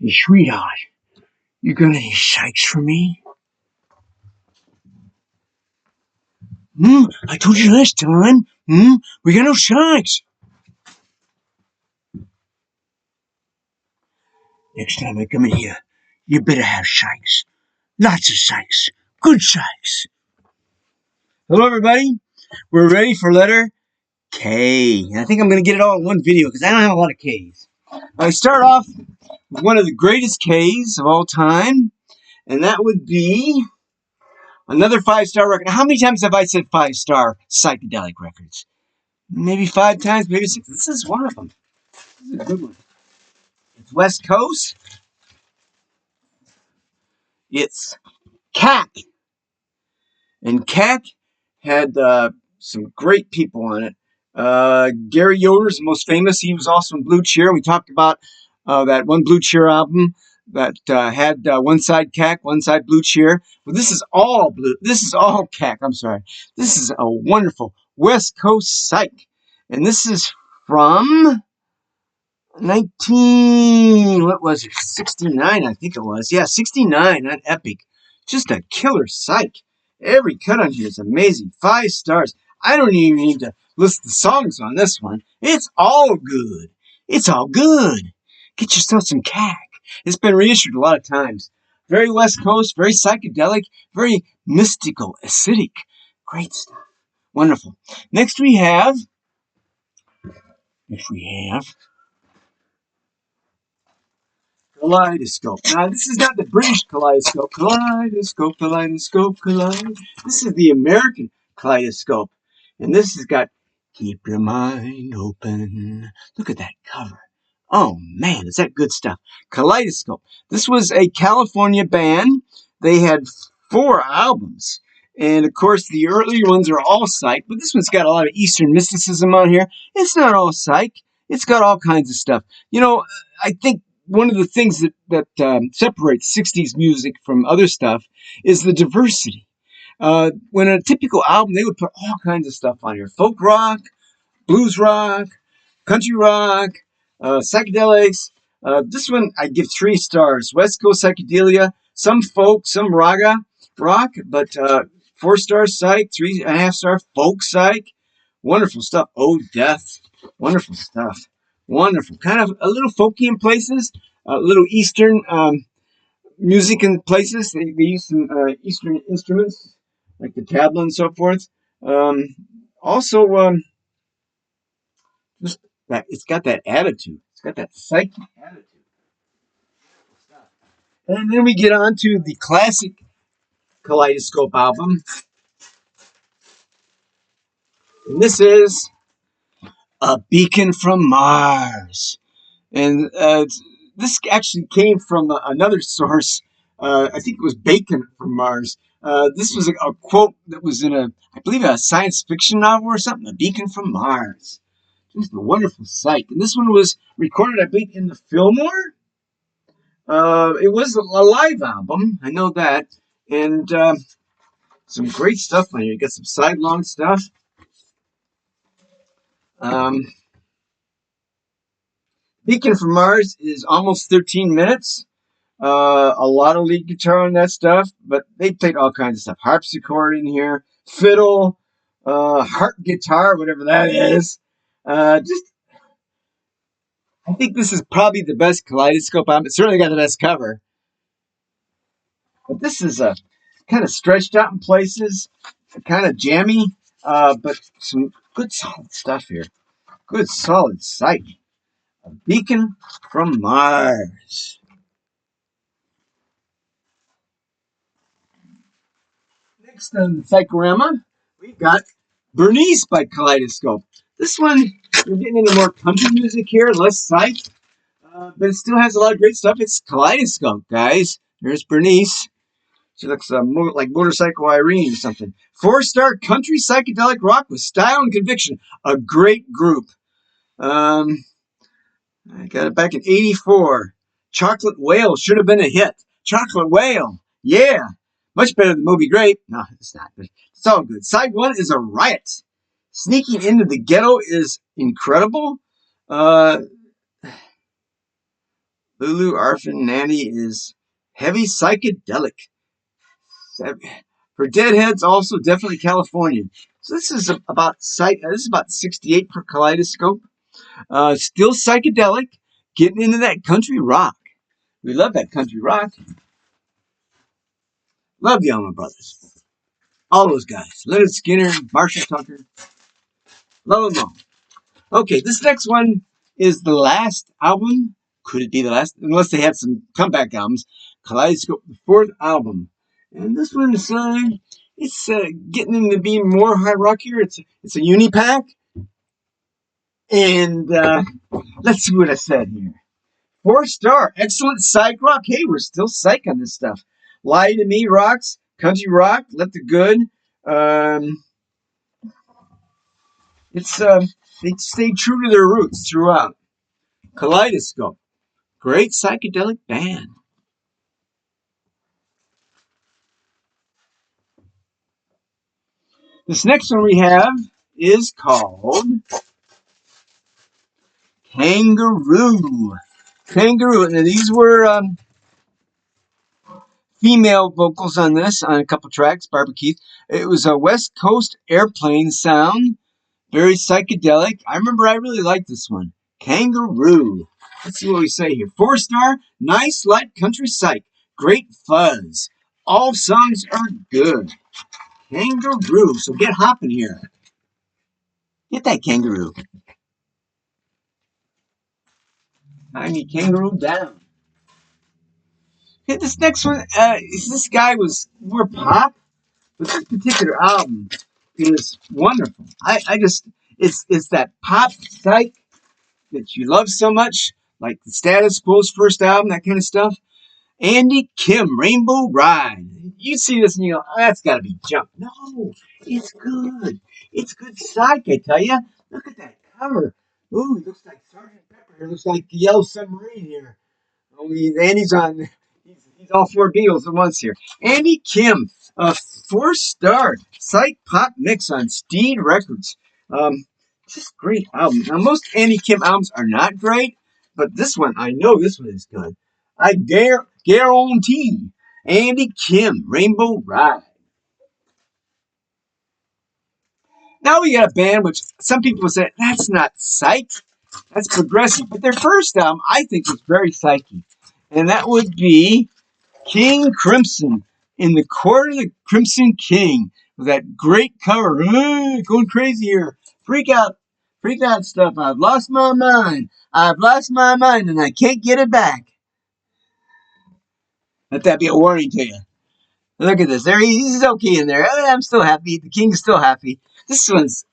Hey, sweetheart, you got any psychs for me? I told you last time. We got no psychs. Next time I come in here, you better have psychs. Lots of psychs. Good psychs. Hello, everybody. We're ready for letter K. I think I'm going to get it all in one video because I don't have a lot of Ks. I start off with one of the greatest Ks of all time, and that would be another 5-star record. Now, how many times have I said 5-star psychedelic records? Maybe 5 times, maybe 6. This is one of them. This is a good one. It's West Coast. It's CAC. And CAC had some great people on it. Gary Yoder's the most famous. He was also in Blue Cheer. We talked about that one Blue Cheer album that had one side CAC, one side Blue Cheer. Well, this is all blue. This is all CAC. I'm sorry. This is a wonderful West Coast psych. And this is from 69, I think it was. Yeah, 69, that epic. Just a killer psych. Every cut on here is amazing. 5 stars. I don't even need to list the songs on this one. It's all good. It's all good. Get yourself some CAC. It's been reissued a lot of times. Very West Coast, very psychedelic, very mystical, acidic. Great stuff. Wonderful. Next we have Kaleidoscope. Now, this is not the British Kaleidoscope. Kaleidoscope, Kaleidoscope, Kaleidoscope. This is the American Kaleidoscope. And this has got Keep Your Mind Open. Look at that cover. Oh, man, is that good stuff. Kaleidoscope. This was a California band. They had 4 albums. And, of course, the earlier ones are all psych. But this one's got a lot of Eastern mysticism on here. It's not all psych. It's got all kinds of stuff. You know, I think one of the things that separates 60s music from other stuff is the diversity. When a typical album, they would put all kinds of stuff on here. Folk rock, blues rock, country rock, psychedelics. This one, I give 3 stars. West Coast psychedelia, some folk, some rock, but 4-star psych, 3.5-star folk psych. Wonderful stuff. Oh, death. Wonderful stuff. Wonderful. Kind of a little folky in places, a little Eastern music in places. They use some Eastern instruments like the tabla and so forth. Also, just that it's got that attitude. It's got that psychic attitude. And then we get on to the classic Kaleidoscope album. And this is A Beacon from Mars. And this actually came from another source. I think it was Bacon from Mars. This was a quote that was in I believe a science fiction novel or something. A Beacon from Mars. Just a wonderful sight. And this one was recorded, I believe, in the Fillmore. It was a live album. I know that. And some great stuff on here. You got some sidelong stuff. Beacon from Mars is almost 13 minutes. A lot of lead guitar on that stuff, but they played all kinds of stuff. Harpsichord in here, fiddle, harp guitar, whatever that is. I think this is probably the best Kaleidoscope album. It's certainly got the best cover. But this is kind of stretched out in places, kind of jammy, but some good solid stuff here. Good solid sight. A Beacon from Mars. Next on the Psychorama, we've got Bernice by Kaleidoscope. This one, we're getting into more country music here, less psych, but it still has a lot of great stuff. It's Kaleidoscope, guys. There's Bernice. She looks like Motorcycle Irene or something. 4-star country psychedelic rock with style and conviction. A great group. I got it back in 84. Chocolate Whale should have been a hit. Chocolate Whale. Yeah. Much better than Moby Grape. No, it's not. But it's all good. Side 1 is a riot. Sneaking into the ghetto is incredible. Lulu Arfin Nanny is heavy psychedelic. For Deadheads, also definitely Californian. So this is about this is about 68 for Kaleidoscope. Still psychedelic, getting into that country rock. We love that country rock. Love the Allman Brothers. All those guys. Leonard Skinner, Marshall Tucker. Love them all. Okay, this next one is the last album. Could it be the last? Unless they had some comeback albums. Kaleidoscope, the fourth album. And this one is it's getting into being more hard rockier. It's a unipack. And let's see what I said here. 4-star, excellent psych rock. Hey, we're still psych on this stuff. Lie to Me rocks, country rock, Let the Good. It's they stay true to their roots throughout. Kaleidoscope, great psychedelic band. This next one we have is called Kangaroo. Kangaroo. Now these were female vocals on this, on a couple tracks, Barbara Keith. It was a West Coast airplane sound, very psychedelic. I remember I really liked this one. Kangaroo. Let's see what we say here. 4-star, nice light country psych. Great fuzz. All songs are good. Kangaroo. So get hopping here. Get that kangaroo. I need kangaroo down. Okay, this next one, this guy was more pop, but this particular album is wonderful. I just, it's that pop psych that you love so much, like the Status Quo's first album, that kind of stuff. Andy Kim, Rainbow Ride. You see this and you go, oh, that's got to be junk. No, it's good. It's good psych, I tell you. Look at that cover. Ooh, it looks like Sergeant Pepper. It looks like the Yellow Submarine here. Only Andy's on. He's all four Beatles at once here. Andy Kim, a 4-star psych pop mix on Steed Records. Just great album. Now most Andy Kim albums are not great, but this one, I know this one is good. I guarantee. Andy Kim, Rainbow Ride. Now we got a band which some people say that's not psych, that's progressive. But their first album, I think, was very psyche, and that would be King Crimson, In the Court of the Crimson King, with that great cover. Going crazy here. Freak out stuff. I've lost my mind, and I can't get it back. Let that be a warning to you. Look at this. There he's okay in there. I'm still happy. The King's still happy. This one's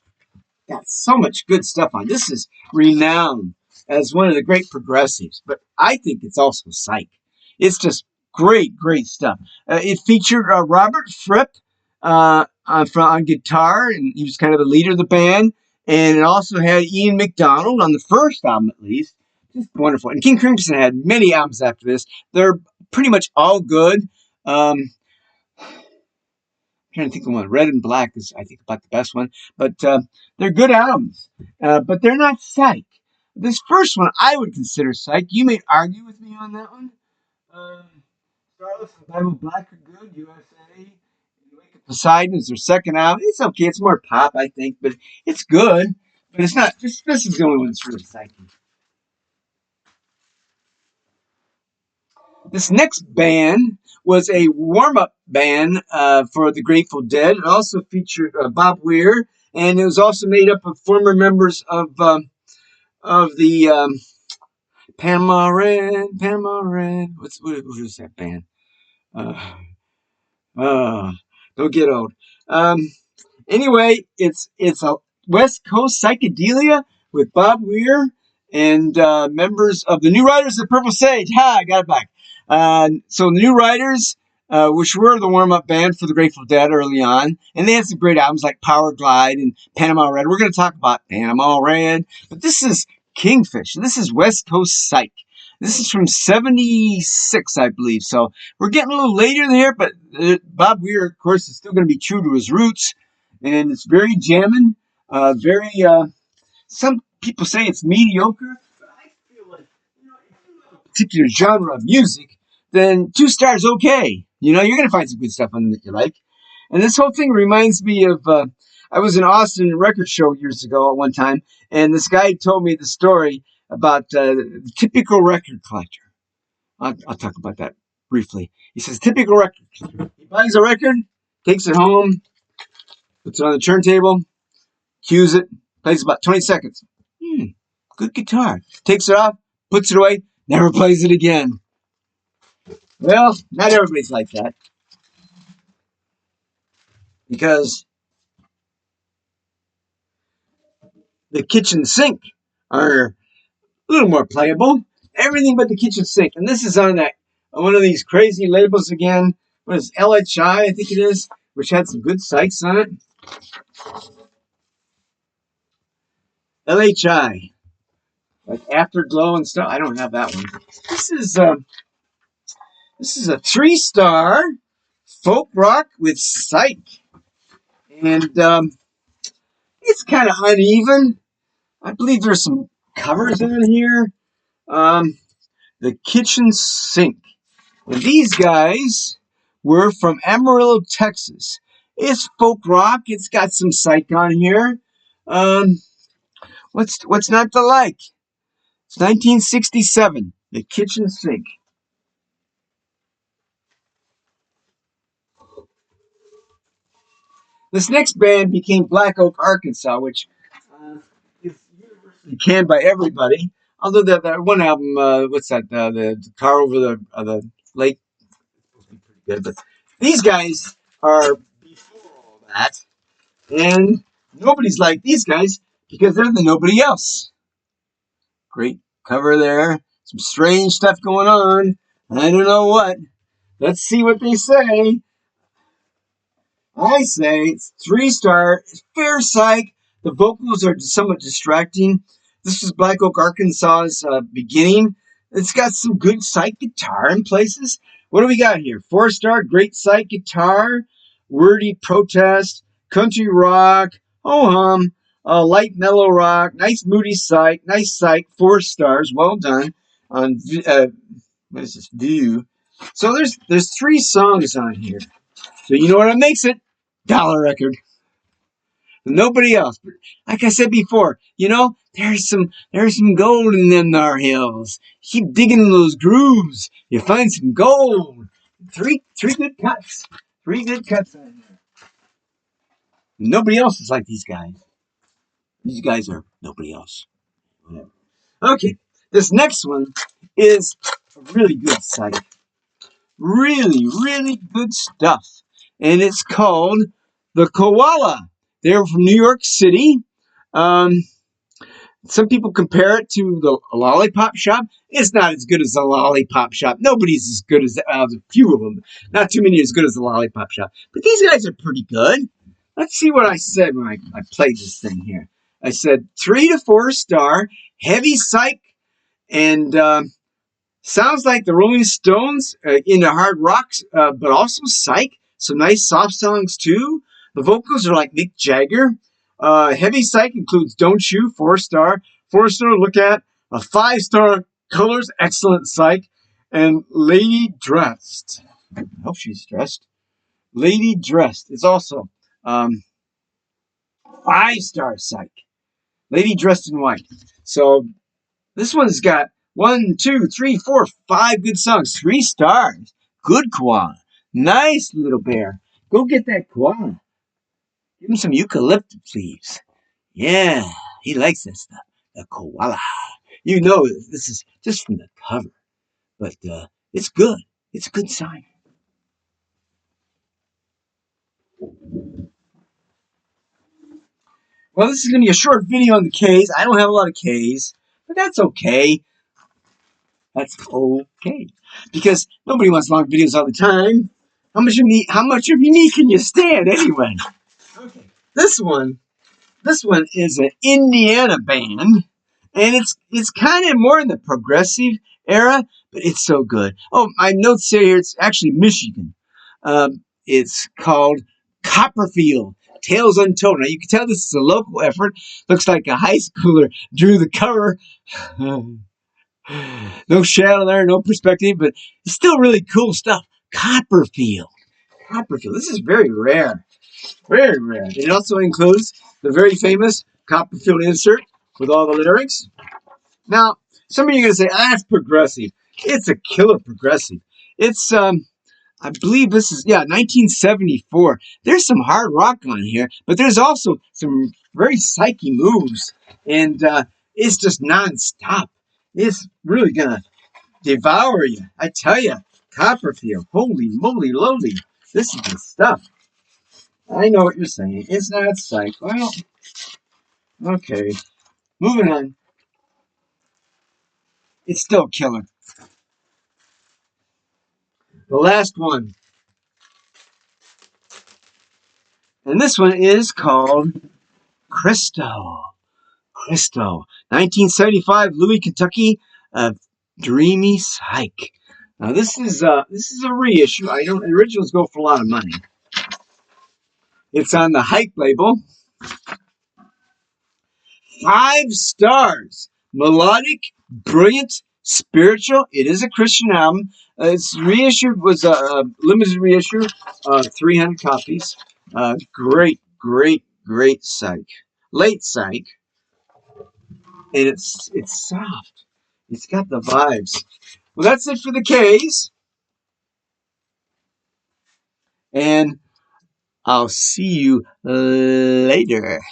got so much good stuff on. This is renowned as one of the great progressives, but I think it's also psych. It's just great stuff. It featured Robert Fripp on guitar, and he was kind of the leader of the band. And it also had Ian McDonald on the first album, at least. Just wonderful. And King Crimson had many albums after this. They're pretty much all good. I'm trying to think of one. Red and Black is, I think, about the best one. But they're good albums. But they're not psych. This first one, I would consider psych. You may argue with me on that one. Starless and Bible Black are good. USA. Wake Up Poseidon is their second album. It's okay. It's more pop, I think. But it's good. But it's not. This is the only one that's really psych. This next band was a warm-up band for the Grateful Dead. It also featured Bob Weir, and it was also made up of former members of the Panama Red. What is that band? Don't get old. Anyway, it's a West Coast psychedelia with Bob Weir and members of the New Riders of Purple Sage. Ha! I got it back. So the New Riders, which were the warm-up band for the Grateful Dead early on, and they had some great albums like Power Glide and Panama Red. We're going to talk about Panama Red, but this is Kingfish. This is West Coast Psych. This is from 76, I believe. So we're getting a little later there, but Bob Weir, of course, is still going to be true to his roots, and it's very jamming, some people say it's mediocre, but I feel like, if you love particular genre of music, then 2 stars okay. You know, you're going to find some good stuff on it that you like. And this whole thing reminds me of, I was in Austin record show years ago at one time, and this guy told me the story about the typical record collector. I'll talk about that briefly. He says, typical record. He buys a record, takes it home, puts it on the turntable, cues it, plays about 20 seconds. Good guitar. Takes it off, puts it away, never plays it again. Well, not everybody's like that. Because the kitchen sink are a little more playable. Everything but the kitchen sink. And this is on that one of these crazy labels again. What is LHI, I think it is, which had some good psychs on it. LHI. Like Afterglow and stuff. I don't have that one. This is a 3-star folk rock with psych. And it's kind of uneven. I believe there's some covers in here. The kitchen sink. And these guys were from Amarillo, Texas. It's folk rock. It's got some psych on here. What's not to like? It's 1967. The kitchen sink. This next band became Black Oak, Arkansas, which is universally canned by everybody. Although that one album, what's that? The Car Over the Lake, supposed to be pretty good. But these guys are before all that, and nobody's like these guys because they're the nobody else. Great cover there. Some strange stuff going on. I don't know what. Let's see what they say. I say it's 3-star, fair psych. The vocals are somewhat distracting. This is Black Oak, Arkansas's beginning. It's got some good psych guitar in places. What do we got here? 4-star, great psych guitar, wordy protest, country rock, ho-hum, light mellow rock, nice moody psych, nice psych, 4 stars, well done. On what is this? View. So there's 3 songs on here. So you know what makes it? Dollar record. Nobody else. Like I said before, you know, there's some gold in them thar hills. Keep digging in those grooves. You find some gold. Three good cuts. 3 good cuts on here. Nobody else is like these guys. These guys are nobody else. Whatever. Okay, this next one is a really good site. Really, really good stuff. And it's called the Koala. They're from New York City. Some people compare it to the Lollipop Shop. It's not as good as the Lollipop Shop. Nobody's as good as a few of them. Not too many as good as the Lollipop Shop. But these guys are pretty good. Let's see what I said when I played this thing here. I said 3 to 4 star, heavy psych, and sounds like the Rolling Stones into hard rocks, but also psych. Some nice soft songs too. The vocals are like Mick Jagger. Heavy psych includes Don't You, 4 star. 4-star Look At. A 5-star Colors, excellent psych. And Lady Dressed. I hope she's dressed. Lady Dressed is also 5-star psych. Lady Dressed in White. So this one's got 1, 2, 3, 4, 5 good songs. 3 stars. Good koala. Nice little bear. Go get that koala. Give him some eucalyptus leaves. Yeah, he likes that stuff. The koala. You know this is just from the cover. But it's good. It's a good sign. Well, this is going to be a short video on the K's. I don't have a lot of K's, but that's okay. That's okay. Because nobody wants long videos all the time. How much of me can you stand anyway? Okay. This one is an Indiana band, and it's kind of more in the progressive era, but it's so good. Oh, my notes say here it's actually Michigan. It's called Copperfield Tales Untold. Now you can tell this is a local effort. Looks like a high schooler drew the cover. No shadow there, no perspective, but it's still really cool stuff. Copperfield. Copperfield. This is very rare. Very rare. It also includes the very famous Copperfield insert with all the lyrics. Now, some of you are going to say, that's progressive. It's a killer progressive. It's, I believe this is, 1974. There's some hard rock on here, but there's also some very psyche moves. And it's just nonstop. It's really going to devour you. I tell you, Copperfield, holy moly lowly. This is the stuff. I know what you're saying. It's not psych. Well, okay. Moving on. It's still killer. The last one. And this one is called Christo. Christo. 1975, Louis, Kentucky. Dreamy Psych. Now this is a reissue. I don't. Originals go for a lot of money. It's on the Hike label. 5 stars. Melodic, brilliant, spiritual. It is a Christian album. It's reissued, was a limited reissue, 300 copies. Great, great, great psych. Late psych. And it's soft. It's got the vibes. Well, that's it for the K's. And I'll see you later.